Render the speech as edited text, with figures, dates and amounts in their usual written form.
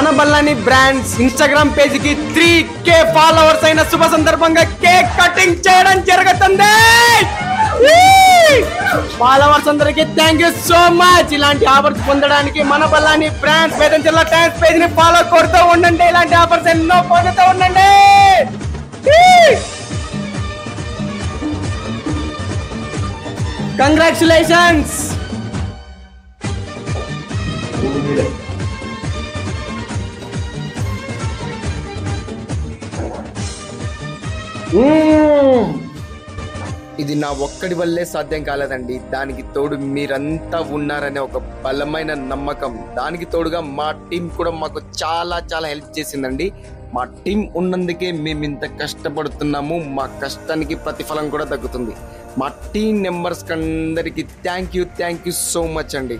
మన Bellana brands Instagram page కి 3K followers అయిన శుభ సందర్భంగా కేక్ కటింగ్ చేయడం జరుగుతుంది. ఫాలోవర్స్ అందరికి థ్యాంక్ యూ సో మచ్. ఇలాంటి ఆఫర్స్ పొందడానికి మన Bellana brands Vedancherla tans page ని ఫాలో కొడుతూ ఉండండి. ఇలాంటి ఆఫర్స్ ఎన్నో పొందుతూ ఉండండి. కంగ్రాచులేషన్స్. ఇది నా ఒక్కడి వల్లే సాధ్యం కాలేదండి. దానికి తోడు మీరంతా ఉన్నారనే ఒక బలమైన నమ్మకం, దానికి తోడుగా మా టీం కూడా మాకు చాలా చాలా హెల్ప్ చేసిందండి. మా టీం ఉన్నందుకే మేము ఇంత కష్టపడుతున్నాము. మా కష్టానికి ప్రతిఫలం కూడా దక్కుతుంది. మా టీం మెంబర్స్ అందరికి థ్యాంక్ యూ సో మచ్ అండి.